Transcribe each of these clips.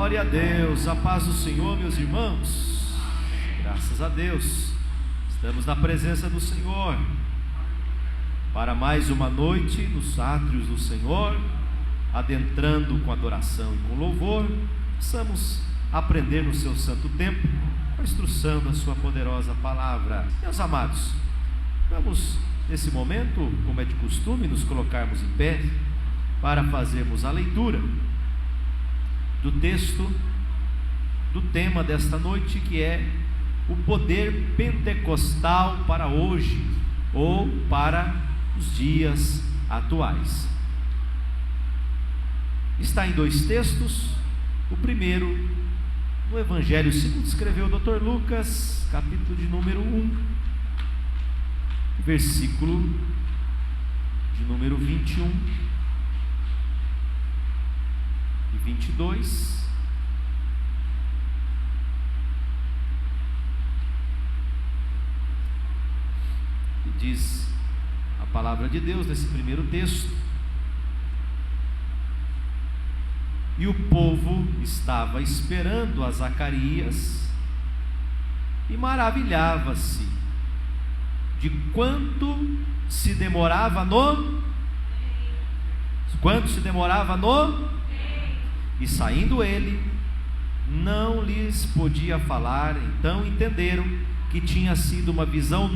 Glória a Deus, a paz do Senhor, meus irmãos. Graças a Deus, estamos na presença do Senhor para mais uma noite nos átrios do Senhor, adentrando com adoração e com louvor. Precisamos aprender no seu santo tempo a instrução da sua poderosa palavra. Meus amados, vamos nesse momento, como é de costume, nos colocarmos em pé para fazermos a leitura do texto, do tema desta noite, que é o poder pentecostal para hoje, ou para os dias atuais. Está em dois textos. O primeiro, no Evangelho segundo escreveu o Dr. Lucas, capítulo de número 1, versículo de número 21 e 22. E diz a palavra de Deus nesse primeiro texto: e o povo estava esperando a Zacarias e maravilhava-se de quanto se demorava no e saindo ele, não lhes podia falar. Então entenderam que tinha sido uma visão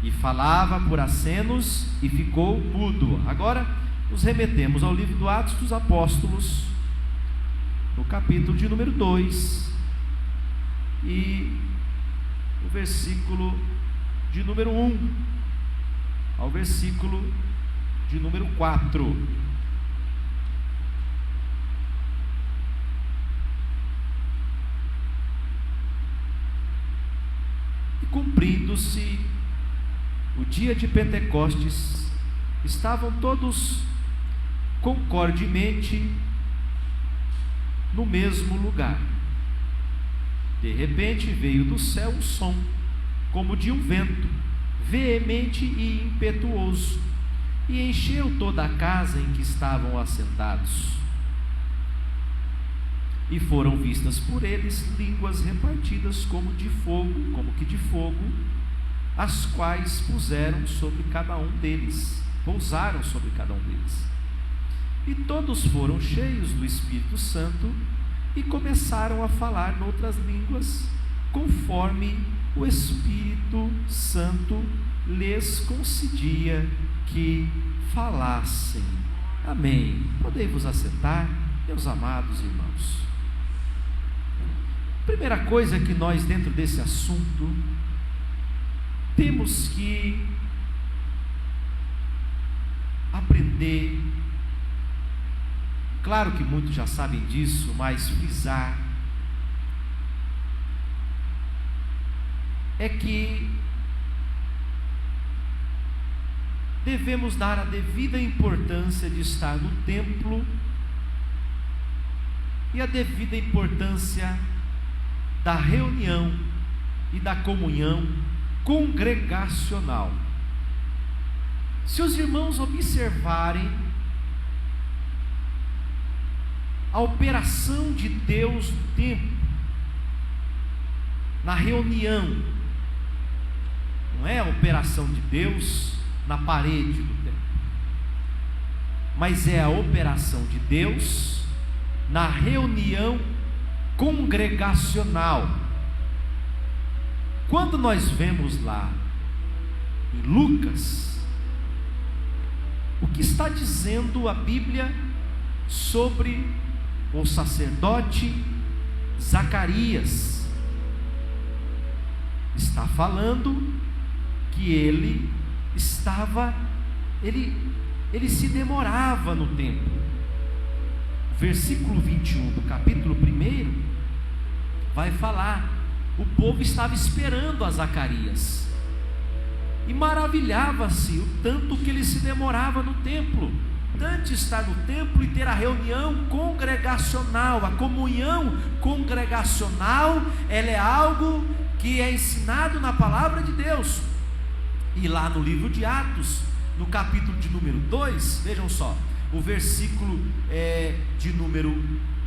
e falava por acenos e ficou mudo. Agora nos remetemos ao livro do Atos dos Apóstolos, no capítulo de número 2 e o versículo de número 1 ao versículo de número 4. E cumprindo-se o dia de Pentecostes, estavam todos concordemente no mesmo lugar. De repente veio do céu um som, como de um vento, veemente e impetuoso, e encheu toda a casa em que estavam assentados. E foram vistas por eles línguas repartidas como que de fogo, as quais pousaram sobre cada um deles. E todos foram cheios do Espírito Santo e começaram a falar noutras línguas, conforme o Espírito Santo lhes concedia que falassem. Amém. Podei-vos assentar, meus amados irmãos. Primeira coisa que nós, dentro desse assunto, temos que aprender, claro que muitos já sabem disso, mas frisar, é que devemos dar a devida importância de estar no templo e a devida importância da reunião e da comunhão congregacional. Se os irmãos observarem a operação de Deus no templo, na reunião, não é a operação de Deus na parede do templo, mas é a operação de Deus na reunião congregacional. Quando nós vemos lá em Lucas, o que está dizendo a Bíblia sobre o sacerdote Zacarias? Está falando que ele se demorava no templo. Versículo 21 do capítulo 1 vai falar: o povo estava esperando a Zacarias e maravilhava-se o tanto que ele se demorava no templo. Tanto estar no templo e ter a reunião congregacional, a comunhão congregacional, ela é algo que é ensinado na palavra de Deus. E lá no livro de Atos, no capítulo de número 2, vejam só, o versículo de número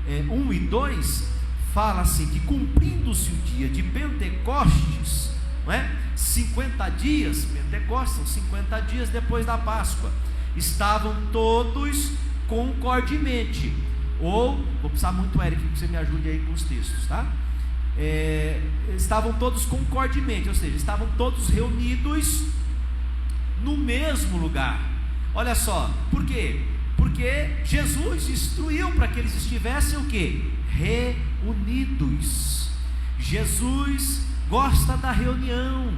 1 e 2, fala assim, que cumprindo-se o dia de Pentecostes, não é? 50 dias, Pentecostes são 50 dias depois da Páscoa, estavam todos concordemente, ou, vou precisar muito, Eric, que você me ajude aí com os textos, tá? Estavam todos concordemente, ou seja, estavam todos reunidos no mesmo lugar. Olha só, por quê? Porque Jesus instruiu para que eles estivessem o quê? Reunidos. Jesus gosta da reunião.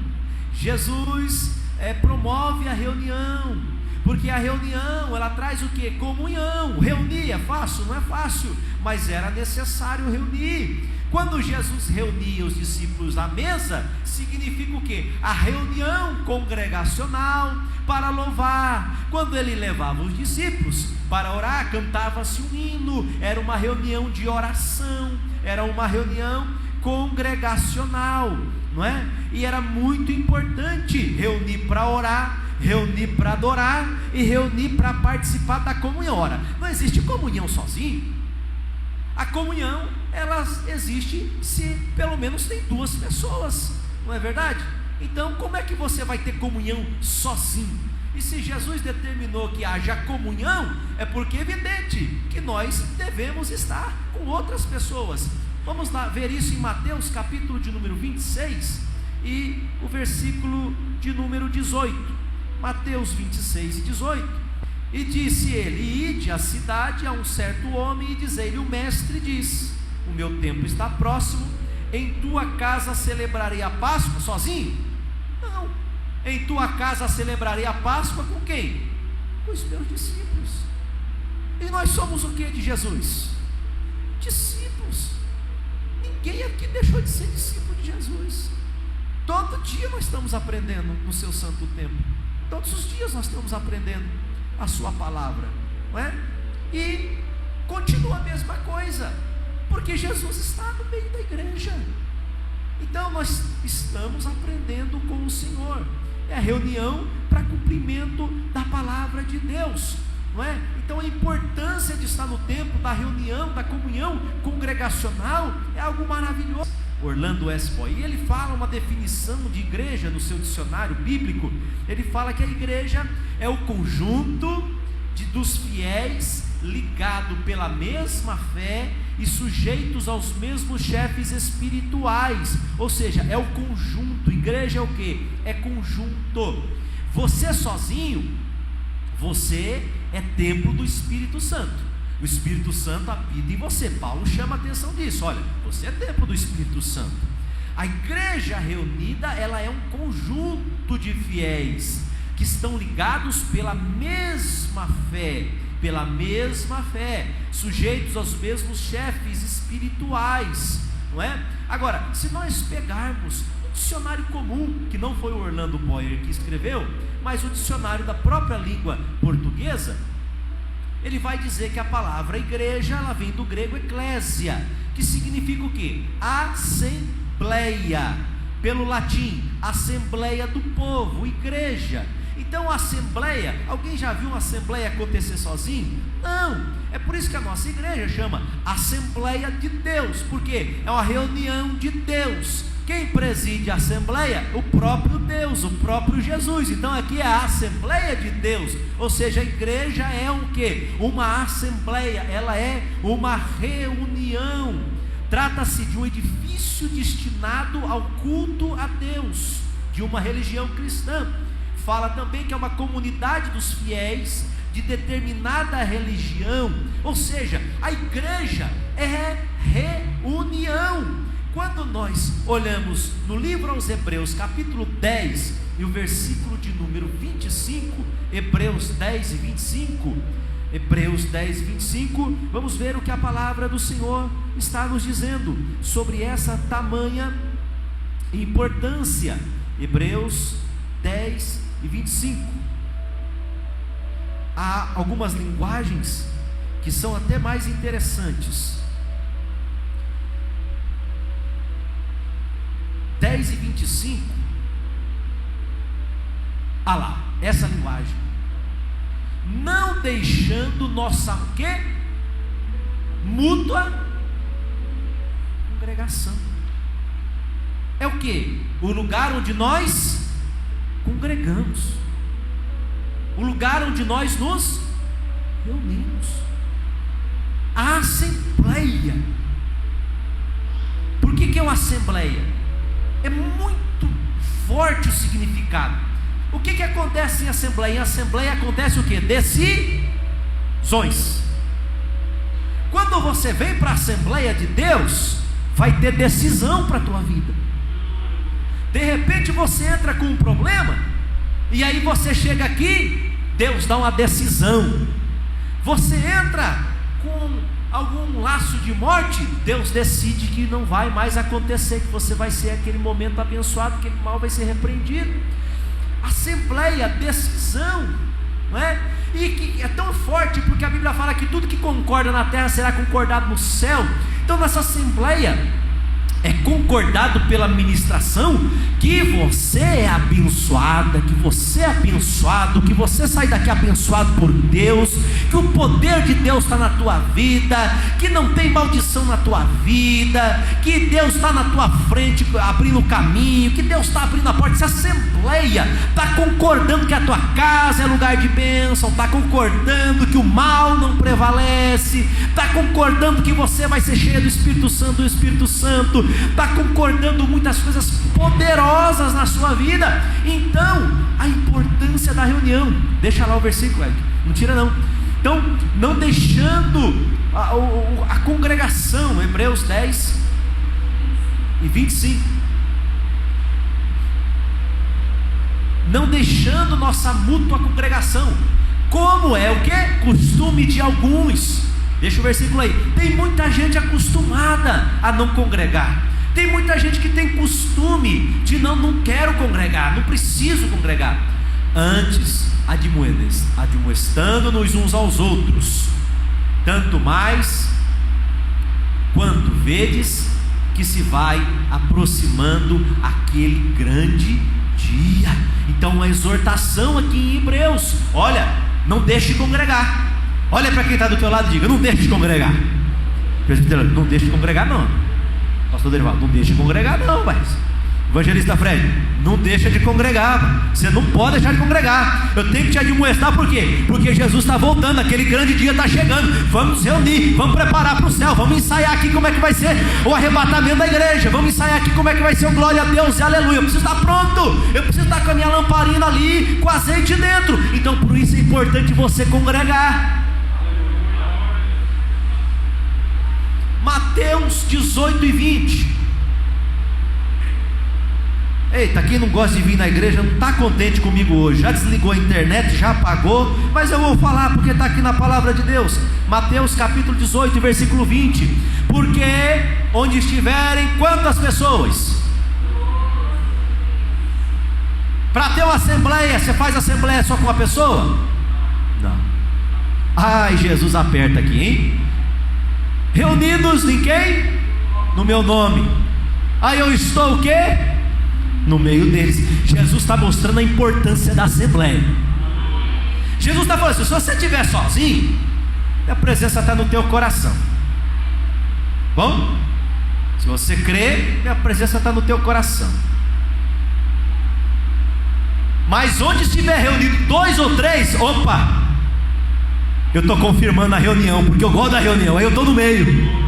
Jesus promove a reunião, porque a reunião, ela traz o quê? Comunhão. Reunir é fácil? Não é fácil, mas era necessário reunir. Quando Jesus reunia os discípulos à mesa, significa o quê? A reunião congregacional para louvar. Quando ele levava os discípulos para orar, cantava-se um hino, era uma reunião de oração, era uma reunião congregacional, não é? E era muito importante reunir para orar, reunir para adorar e reunir para participar da comunhão. Ora, não existe comunhão sozinho. A comunhão, ela existe se pelo menos tem duas pessoas, não é verdade? Então, como é que você vai ter comunhão sozinho? E se Jesus determinou que haja comunhão, é porque é evidente que nós devemos estar com outras pessoas. Vamos lá ver isso em Mateus capítulo de número 26 e o versículo de número 18. Mateus 26 e 18. E disse ele: ide à cidade a um certo homem e dizei-lhe: o mestre diz, o meu tempo está próximo, em tua casa celebrarei a Páscoa. Sozinho? Não. Em tua casa celebrarei a Páscoa com quem? Com os meus discípulos. E nós somos o que de Jesus? Discípulos. Ninguém aqui deixou de ser discípulo de Jesus. Todo dia nós estamos aprendendo no seu santo tempo. Todos os dias nós estamos aprendendo a sua palavra, não é? E continua a mesma coisa, porque Jesus está no meio da igreja. Então nós estamos aprendendo com o Senhor. É a reunião para cumprimento da palavra de Deus, não é? Então a importância de estar no tempo da reunião, da comunhão congregacional é algo maravilhoso. Orlando S. Boy, ele fala uma definição de igreja no seu dicionário bíblico. Ele fala que a igreja é o conjunto dos fiéis ligado pela mesma fé e sujeitos aos mesmos chefes espirituais. Ou seja, é o conjunto. Igreja é o que? É conjunto. Você sozinho, você é templo do Espírito Santo. O Espírito Santo habita em você. Paulo chama a atenção disso. Olha, você é templo do Espírito Santo. A igreja reunida, ela é um conjunto de fiéis que estão ligados pela mesma fé, sujeitos aos mesmos chefes espirituais, não é? Agora, se nós pegarmos um dicionário comum, que não foi o Orlando Boyer que escreveu, mas o dicionário da própria língua portuguesa, ele vai dizer que a palavra igreja, ela vem do grego eclésia, que significa o quê? Assembleia, pelo latim, assembleia do povo, igreja. Então a assembleia, alguém já viu uma assembleia acontecer sozinho? Não, é por isso que a nossa igreja chama Assembleia de Deus, porque é uma reunião de Deus. Quem preside a assembleia? O próprio Deus, o próprio Jesus. Então aqui é a Assembleia de Deus, ou seja, a igreja é o quê? Uma assembleia, ela é uma reunião. Trata-se de um edifício destinado ao culto a Deus, de uma religião cristã. Fala também que é uma comunidade dos fiéis de determinada religião, ou seja, a igreja é reunião. Quando nós olhamos no livro aos Hebreus, capítulo 10, e o versículo de número 25, Hebreus 10 e 25, Hebreus 10 e 25, vamos ver o que a palavra do Senhor está nos dizendo sobre essa tamanha importância. Hebreus 10 e 25. Há algumas linguagens que são até mais interessantes. 10 e 25. Ah lá, essa linguagem. Não deixando nossa quê? mútua congregação. É o que? O lugar onde nós congregamos, o lugar onde nós nos reunimos, a assembleia. Por que é uma assembleia? É muito forte o significado. O que acontece em assembleia? Em assembleia acontece o que? Decisões. Quando você vem para a Assembleia de Deus, vai ter decisão para a tua vida. De repente você entra com um problema, e aí você chega aqui, Deus dá uma decisão. Você entra com algum laço de morte, Deus decide que não vai mais acontecer, que você vai ser aquele momento abençoado, aquele mal vai ser repreendido. Assembleia, decisão, não é? E que é tão forte, porque a Bíblia fala que tudo que concorda na terra será concordado no céu. Então nessa assembleia é concordado pela ministração que você é abençoada, que você é abençoado, que você sai daqui abençoado por Deus, que o poder de Deus está na tua vida, que não tem maldição na tua vida, que Deus está na tua frente abrindo o caminho, que Deus está abrindo a porta. Essa assembleia está concordando que a tua casa é lugar de bênção, está concordando que o mal não prevalece, está concordando que você vai ser cheio do Espírito Santo, está concordando muitas coisas poderosas na sua vida. Então, a importância da reunião, deixa lá o versículo, não tira não. Então, não deixando a congregação, Hebreus 10 e 25, não deixando nossa mútua congregação, como é o que? Costume de alguns. Deixa o versículo aí. Tem muita gente acostumada a não congregar. Tem muita gente que tem costume de não quero congregar, não preciso congregar. Antes, admoestando-nos uns aos outros, tanto mais quanto vedes que se vai aproximando aquele grande dia. Então, uma exortação aqui em Hebreus: olha, não deixe de congregar. Olha para quem está do teu lado e diga: não deixe de congregar. Não deixe de congregar não. Pastor Derival, não deixe de congregar não, mas Evangelista Fred, não deixa de congregar. Você não pode deixar de congregar. Eu tenho que te admoestar, por quê? Porque Jesus está voltando, aquele grande dia está chegando. Vamos nos reunir, vamos preparar para o céu, vamos ensaiar aqui como é que vai ser o arrebatamento da igreja, vamos ensaiar aqui como é que vai ser o glória a Deus e aleluia. Eu preciso estar pronto, eu preciso estar com a minha lamparina ali, com azeite dentro. Então por isso é importante você congregar. Mateus 18 e 20. Eita, quem não gosta de vir na igreja não está contente comigo hoje, já desligou a internet, já apagou, mas eu vou falar porque está aqui na palavra de Deus. Mateus capítulo 18, versículo 20. Porque onde estiverem quantas pessoas? Para ter uma assembleia, você faz assembleia só com uma pessoa? Não. Ai, Jesus aperta aqui, hein? Reunidos em quem? No meu nome. Aí eu estou o quê? No meio deles. Jesus está mostrando a importância da assembleia. Jesus está falando assim: se você estiver sozinho, a presença está no teu coração. Bom? Se você crê, a presença está no teu coração. Mas onde estiver reunido 2 ou 3, opa, eu estou confirmando a reunião, porque eu gosto da reunião, aí eu estou no meio.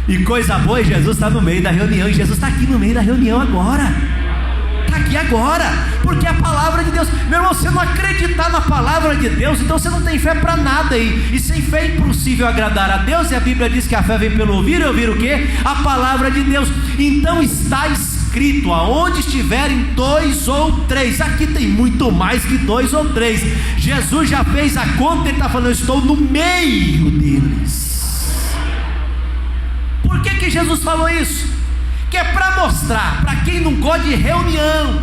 E coisa boa, Jesus está no meio da reunião. E Jesus está aqui no meio da reunião agora. Está aqui agora, porque a palavra de Deus. Meu irmão, você não acreditar na palavra de Deus, então você não tem fé para nada. E sem fé é impossível agradar a Deus. E a Bíblia diz que a fé vem pelo ouvir. E ouvir o quê? A palavra de Deus. Então está escrito: aonde estiverem 2 ou 3. Aqui tem muito mais que 2 ou 3. Jesus já fez a conta. Ele está falando: eu estou no meio deles. Por que Jesus falou isso? Que é para mostrar para quem não gosta de reunião,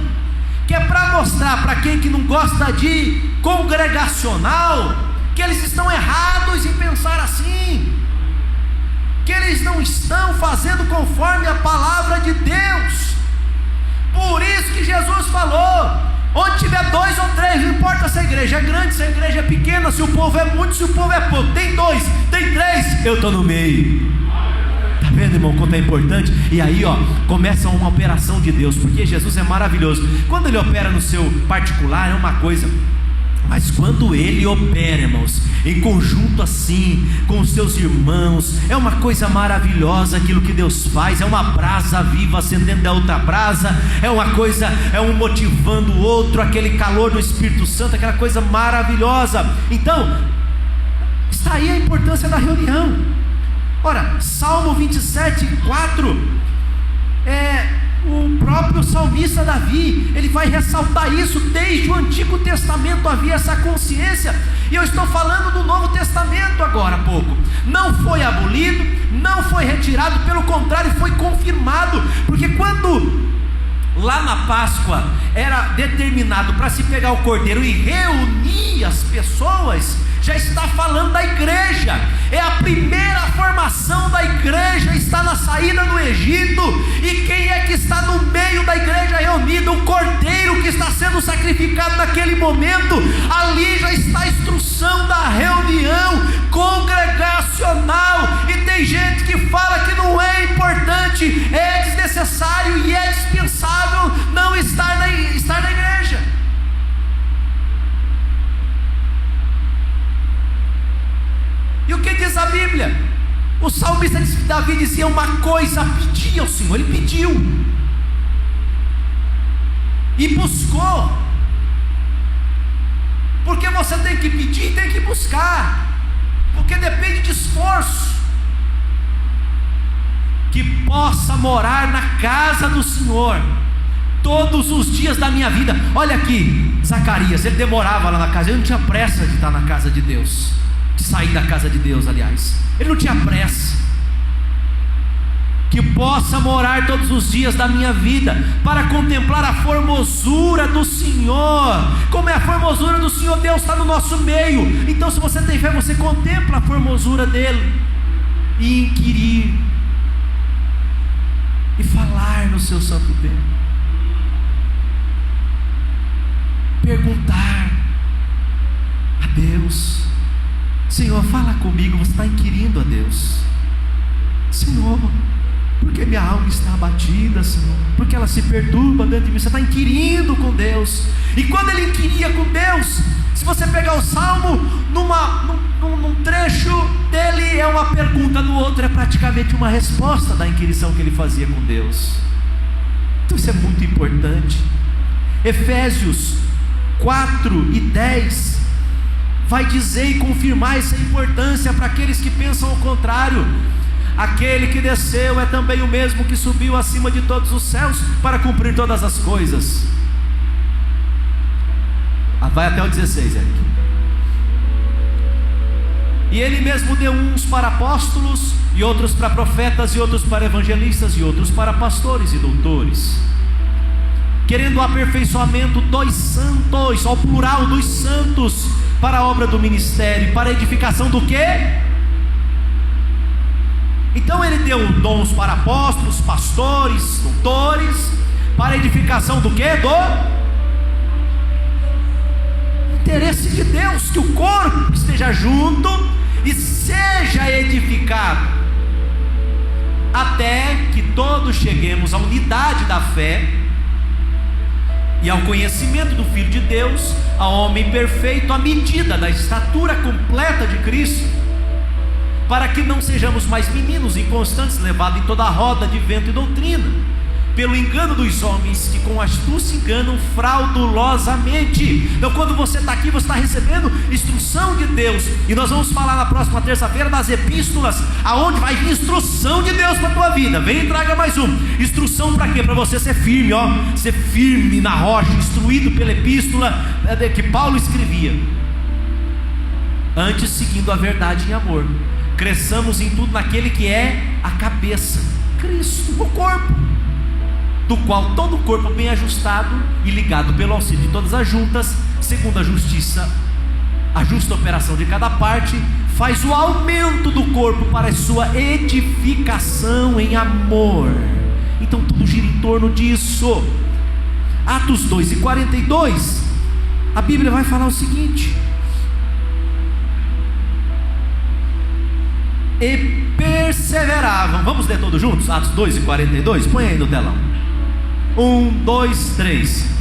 que é para mostrar para quem que não gosta de congregacional, que eles estão errados em pensar assim, que eles não estão fazendo conforme a palavra de Deus. Por isso que Jesus falou: onde tiver 2 ou 3, não importa se é igreja, igreja é grande, se a igreja é pequena, se o povo é muito, se o povo é pouco, tem 2, tem 3, eu estou no meio. Está vendo, irmão, quanto é importante? E aí, começa uma operação de Deus, porque Jesus é maravilhoso. Quando Ele opera no seu particular é uma coisa, mas quando Ele opera, irmãos, em conjunto assim, com os seus irmãos, é uma coisa maravilhosa aquilo que Deus faz. É uma brasa viva acendendo a outra brasa, é uma coisa, é um motivando o outro, aquele calor do Espírito Santo, aquela coisa maravilhosa. Então, está aí a importância da reunião. Ora, Salmo 27:4, o próprio salmista Davi, ele vai ressaltar isso. Desde o Antigo Testamento havia essa consciência, e eu estou falando do Novo Testamento agora há pouco. Não foi abolido, não foi retirado, pelo contrário, foi confirmado, porque quando lá na Páscoa era determinado para se pegar o cordeiro e reunir as pessoas, já está falando da igreja. É a primeira formação da igreja, está na saída do Egito. E quem é que está no meio da igreja reunida? O cordeiro que está sendo sacrificado naquele momento. Ali já está a instrução da reunião congregacional. E tem gente que fala que não é importante, é desnecessário e é dispensável não estar na igreja. E o que diz a Bíblia? O salmista Davi dizia uma coisa: pedia ao Senhor. Ele pediu e buscou, porque você tem que pedir e tem que buscar, porque depende de esforço. Que possa morar na casa do Senhor todos os dias da minha vida. Olha aqui, Zacarias, ele demorava lá na casa, ele não tinha pressa de estar na casa de Deus, de sair da casa de Deus, aliás, ele não tinha pressa. Que possa morar todos os dias da minha vida, para contemplar a formosura do Senhor. Como é a formosura do Senhor? Deus está no nosso meio. Então, se você tem fé, você contempla a formosura dele, e inquirir, e falar no seu santo templo, perguntar a Deus: Senhor, fala comigo. Você está inquirindo a Deus: Senhor, porque minha alma está abatida, Senhor, porque ela se perturba dentro de mim. Você está inquirindo com Deus. E quando ele inquiria com Deus, se você pegar o Salmo, num trecho dele é uma pergunta, no outro é praticamente uma resposta da inquirição que ele fazia com Deus. Então isso é muito importante. Efésios 4:10 vai dizer e confirmar essa importância para aqueles que pensam o contrário. Aquele que desceu é também o mesmo que subiu acima de todos os céus para cumprir todas as coisas. Vai até o 16, Eric. E ele mesmo deu uns para apóstolos, e outros para profetas, e outros para evangelistas, e outros para pastores e doutores, querendo o aperfeiçoamento dos santos, ao plural, dos santos, para a obra do ministério, para a edificação do quê? Então ele deu dons para apóstolos, pastores, doutores, para a edificação do quê? Do interesse de Deus, que o corpo esteja junto e seja edificado, até que todos cheguemos à unidade da fé e ao conhecimento do Filho de Deus, ao homem perfeito, à medida da estatura completa de Cristo, para que não sejamos mais meninos inconstantes, levados em toda a roda de vento e doutrina, pelo engano dos homens que com astúcia enganam fraudulosamente. Então, quando você está aqui, você está recebendo instrução de Deus, e nós vamos falar na próxima terça-feira das epístolas, aonde vai vir instrução de Deus para a tua vida. Vem e traga mais um. Instrução para quê? Para você ser firme, ser firme na rocha, instruído pela epístola que Paulo escrevia. Antes, seguindo a verdade em amor, cresçamos em tudo naquele que é a cabeça, Cristo, o corpo, do qual todo o corpo bem ajustado e ligado pelo auxílio de todas as juntas, segundo a justa operação de cada parte, faz o aumento do corpo para a sua edificação em amor. Então tudo gira em torno disso. Atos 2:42 A Bíblia vai falar o seguinte: e perseveravam. Vamos ler todos juntos? Atos 2:42. Põe aí no telão. 1, 2, 3.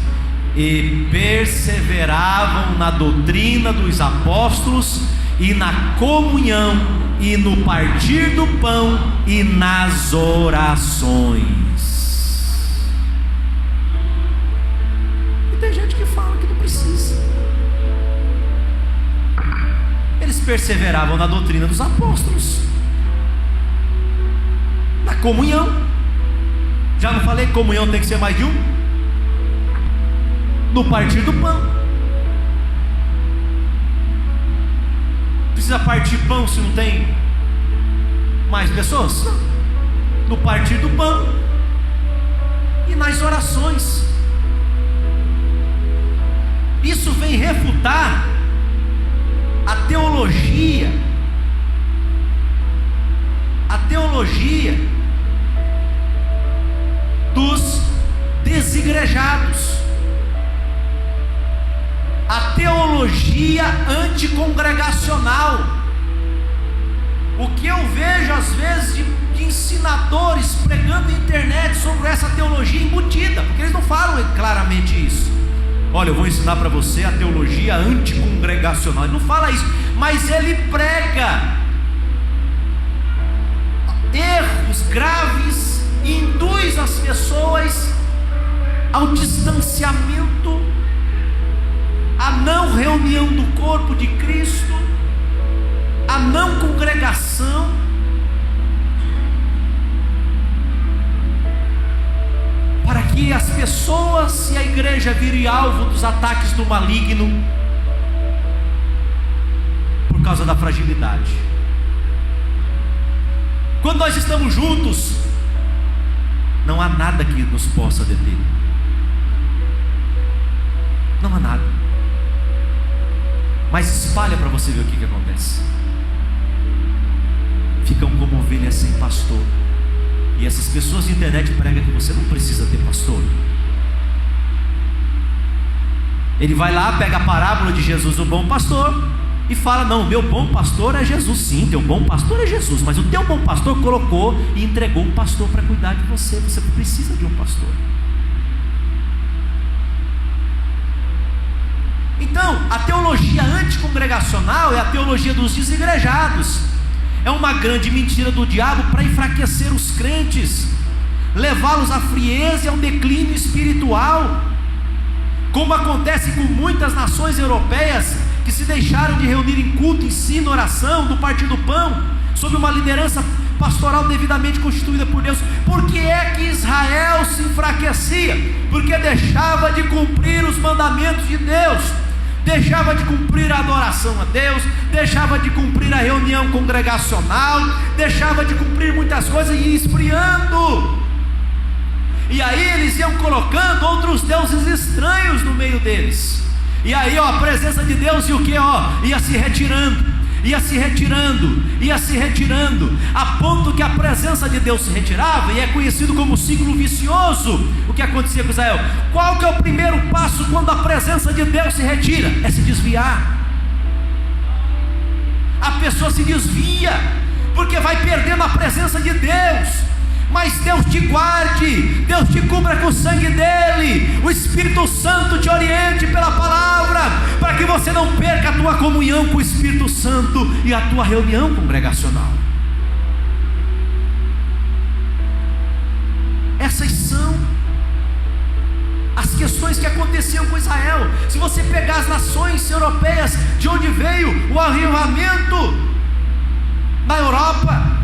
E perseveravam na doutrina dos apóstolos, e na comunhão, e no partir do pão, e nas orações. E tem gente que fala que não precisa. Eles perseveravam na doutrina dos apóstolos, na comunhão. Já não falei que comunhão tem que ser mais de um? No partir do pão. Precisa partir pão se não tem mais pessoas? Não. No partir do pão e nas orações. Isso vem refutar a teologia dos desigrejados, a teologia anticongregacional. O que eu vejo às vezes de ensinadores pregando na internet sobre essa teologia embutida, porque eles não falam claramente isso. Olha, eu vou ensinar para você a teologia anticongregacional. Ele não fala isso, mas ele prega erros graves e induz as pessoas ao distanciamento, a não reunião do corpo de Cristo, a não congregação. Para que as pessoas e a igreja virem alvo dos ataques do maligno por causa da fragilidade. Quando nós estamos juntos, não há nada que nos possa deter. Não há nada. Mas espalha para você ver o que acontece. Ficam como ovelhas sem pastor. E essas pessoas de internet pregam que você não precisa ter pastor. Ele vai lá, pega a parábola de Jesus, o bom pastor, e fala: não, meu bom pastor é Jesus. Sim, teu bom pastor é Jesus, mas o teu bom pastor colocou e entregou um pastor para cuidar de você. Você precisa de um pastor. Então, a teologia anticongregacional é a teologia dos desigrejados. É uma grande mentira do diabo para enfraquecer os crentes, levá-los à frieza e ao declínio espiritual, como acontece com muitas nações europeias que se deixaram de reunir em culto, ensino, oração, no partir do pão, sob uma liderança pastoral devidamente constituída por Deus. Por que é que Israel se enfraquecia? Porque deixava de cumprir os mandamentos de Deus, deixava de cumprir a adoração a Deus, deixava de cumprir a reunião congregacional, deixava de cumprir muitas coisas e ia esfriando. E aí eles iam colocando outros deuses estranhos no meio deles. E aí a presença de Deus e o que? Ia se retirando, ia se retirando, ia se retirando, a ponto que a presença de Deus se retirava, e é conhecido como ciclo vicioso. O que acontecia com Israel? Qual que é o primeiro passo quando a presença de Deus se retira? É se desviar. A pessoa se desvia, porque vai perdendo a presença de Deus. Mas Deus te guarde, Deus te cubra com o sangue dele, o Espírito Santo te oriente pela palavra, para que você não perca a tua comunhão com o Espírito Santo e a tua reunião congregacional. Essas são as questões que aconteciam com Israel. Se você pegar as nações europeias, de onde veio o avivamento na Europa,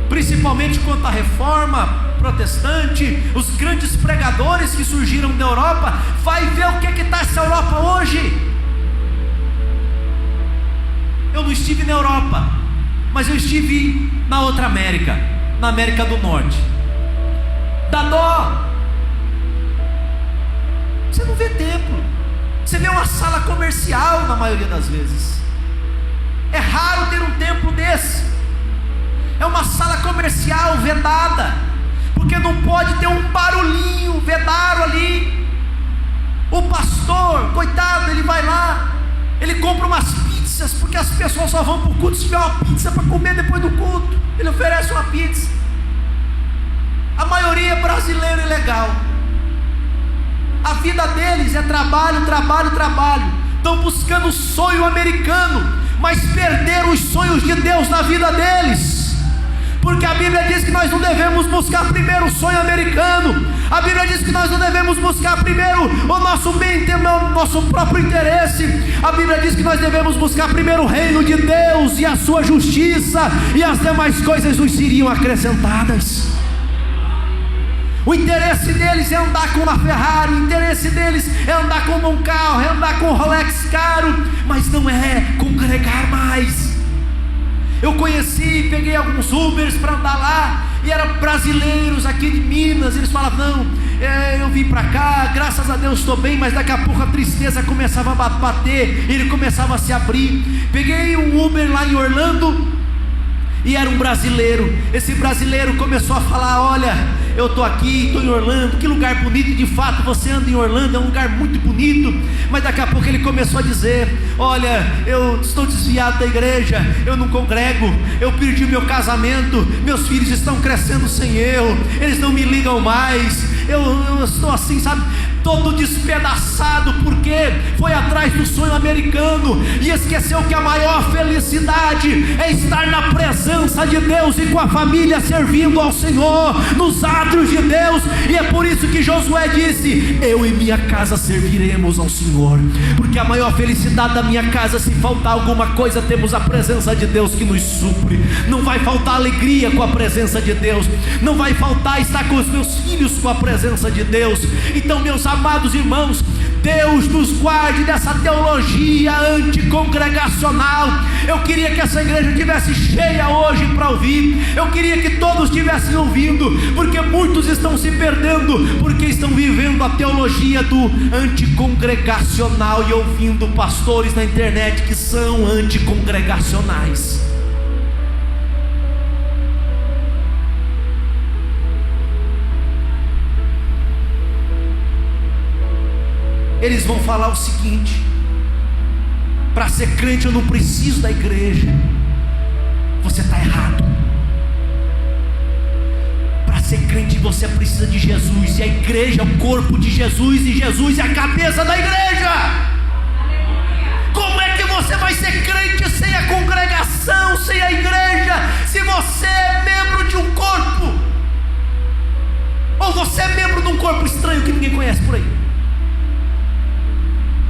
principalmente quanto à reforma protestante, os grandes pregadores que surgiram da Europa, vai ver o que está essa Europa hoje. Eu não estive na Europa, mas eu estive na outra América, na América do Norte. Dá dó. Você não vê templo, você vê uma sala comercial na maioria das vezes. É raro ter um templo desse. É uma sala comercial vedada, porque não pode ter um barulhinho, vedaram ali. O pastor, coitado, ele vai lá, ele compra umas pizzas, porque as pessoas só vão para o culto se tiver uma pizza para comer depois do culto. Ele oferece uma pizza. A maioria é brasileiro ilegal. A vida deles é trabalho, trabalho, trabalho. Estão buscando o sonho americano, mas perderam os sonhos de Deus na vida deles. Porque a Bíblia diz que nós não devemos buscar primeiro o sonho americano. A Bíblia diz que nós não devemos buscar primeiro o nosso bem, o nosso próprio interesse. A Bíblia diz que nós devemos buscar primeiro o reino de Deus e a sua justiça, e as demais coisas nos seriam acrescentadas. O interesse deles é andar com uma Ferrari, o interesse deles é andar com um bom carro, é andar com um Rolex caro, mas não é congregar mais. Eu conheci, peguei alguns Ubers para andar lá, e eram brasileiros aqui de Minas. Eles falavam: não, eu vim para cá, graças a Deus estou bem, mas daqui a pouco a tristeza começava a bater, ele começava a se abrir. Peguei um Uber lá em Orlando, e era um brasileiro. Esse brasileiro começou a falar: olha, eu estou aqui, estou em Orlando, que lugar bonito. E de fato você anda em Orlando, é um lugar muito bonito. Mas daqui a pouco ele começou a dizer: olha, eu estou desviado da igreja, eu não congrego, eu perdi meu casamento, meus filhos estão crescendo sem eu, eles não me ligam mais, eu estou assim, sabe, todo despedaçado, porque foi atrás do sonho americano e esqueceu que a maior felicidade é estar na presença de Deus e com a família servindo ao Senhor, nos átrios de Deus. E é por isso que Josué disse: eu e minha casa serviremos ao Senhor, porque a maior felicidade da minha casa, se faltar alguma coisa, temos a presença de Deus que nos supre. Não vai faltar alegria com a presença de Deus, não vai faltar estar com os meus filhos com a presença de Deus. Então, meus amados irmãos, Deus nos guarde dessa teologia anticongregacional. Eu queria que essa igreja estivesse cheia hoje para ouvir. Eu queria que todos estivessem ouvindo, porque muitos estão se perdendo, porque estão vivendo a teologia do anticongregacional e ouvindo pastores na internet que são anticongregacionais. Eles vão falar o seguinte: para ser crente eu não preciso da igreja. Você está errado. Para ser crente você precisa de Jesus, e a igreja é o corpo de Jesus, e Jesus é a cabeça da igreja. Como é que você vai ser crente sem a congregação, sem a igreja, se você é membro de um corpo? Ou você é membro de um corpo estranho que ninguém conhece por aí?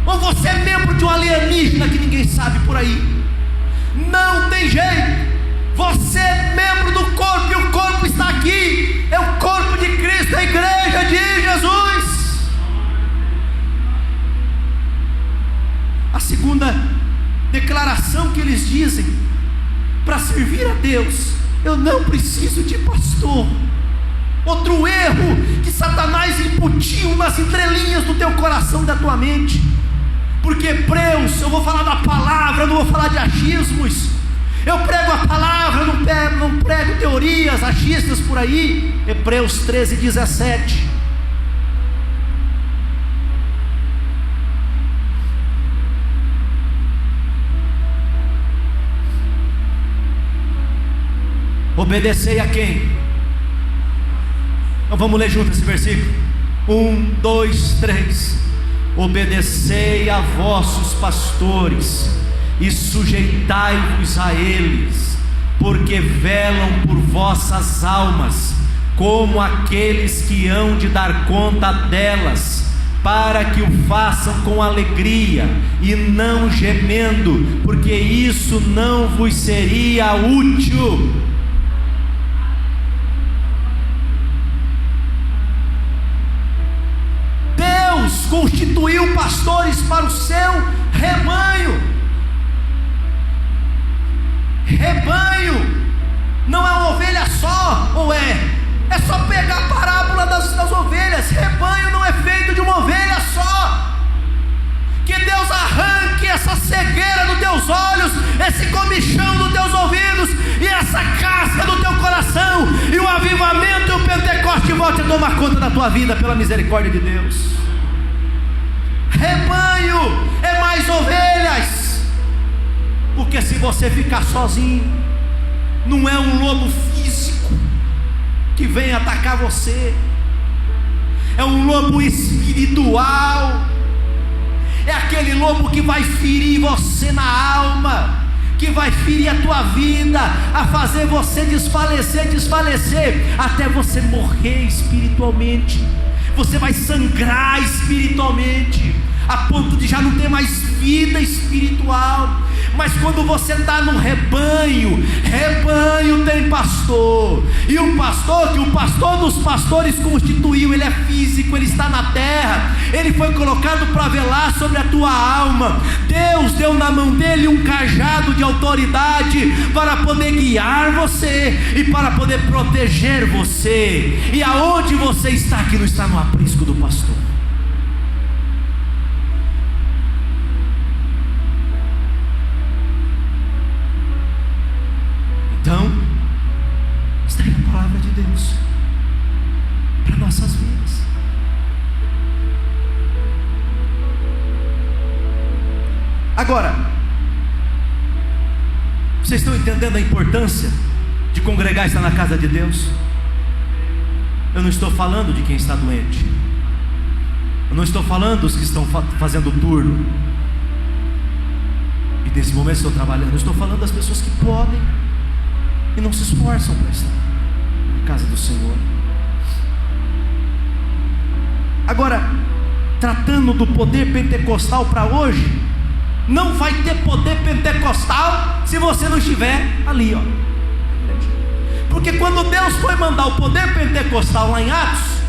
Ou você é membro de um alienígena que ninguém sabe por aí? Não tem jeito. Você é membro do corpo, e o corpo está aqui. É o corpo de Cristo, a igreja de Jesus. A segunda declaração que eles dizem: para servir a Deus eu não preciso de pastor. Outro erro que Satanás imputiu nas entrelinhas do teu coração e da tua mente. Porque Hebreus, eu vou falar da palavra, eu não vou falar de achismos. Eu prego a palavra, não prego teorias achistas por aí. Hebreus 13, 17. Obedecei a quem? Então vamos ler junto esse versículo. 1, 2, 3. Obedecei a vossos pastores e sujeitai-vos a eles, porque velam por vossas almas, como aqueles que hão de dar conta delas, para que o façam com alegria e não gemendo, porque isso não vos seria útil. Deus constituiu pastores para o seu rebanho. Rebanho não é uma ovelha só, ou é? É só pegar a parábola das ovelhas. Rebanho não é feito de uma ovelha só. Que Deus arranque essa cegueira dos teus olhos, esse comichão dos teus ouvidos e essa casca do teu coração, e o avivamento e o Pentecoste volte a tomar conta da tua vida, pela misericórdia de Deus. se você ficar sozinho. Não é um lobo físico que vem atacar você, é um lobo espiritual. É aquele lobo que vai ferir você na alma, que vai ferir a tua vida, a fazer você desfalecer, até você morrer espiritualmente. Você vai sangrar espiritualmente, a ponto de já não ter mais vida espiritual. Mas quando você está no rebanho tem pastor, e o pastor, que o pastor dos pastores constituiu, ele é físico, ele está na terra, ele foi colocado para velar sobre a tua alma. Deus deu na mão dele um cajado de autoridade para poder guiar você e para poder proteger você. E aonde você está, que não está no aprisco do pastor. Então, está aí a palavra de Deus para nossas vidas. Agora, vocês estão entendendo a importância de congregar e estar na casa de Deus? Eu não estou falando de quem está doente, eu não estou falando dos que estão fazendo turno e nesse momento estão trabalhando. Eu estou falando das pessoas que podem e não se esforçam para estar na casa do Senhor. Agora, tratando do poder pentecostal para hoje, não vai ter poder pentecostal se você não estiver ali, ó. Porque quando Deus foi mandar o poder pentecostal lá em Atos,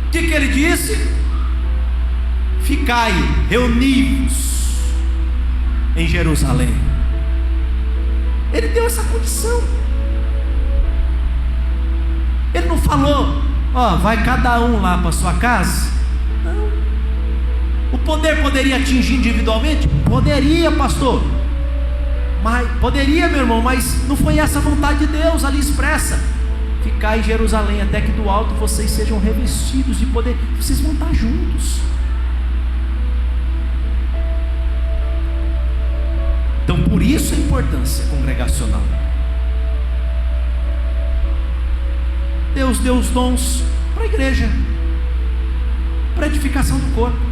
o que ele disse? Ficai, reuni-vos em Jerusalém. Ele deu essa condição. Ele não falou, ó, vai cada um lá para sua casa. Não. O poder poderia atingir individualmente? Poderia, pastor. Mas poderia, meu irmão, mas não foi essa a vontade de Deus ali expressa. Ficar em Jerusalém até que do alto vocês sejam revestidos de poder. Vocês vão estar juntos. Então, por isso a importância congregacional. Deus deu os dons para a igreja, para a edificação do corpo.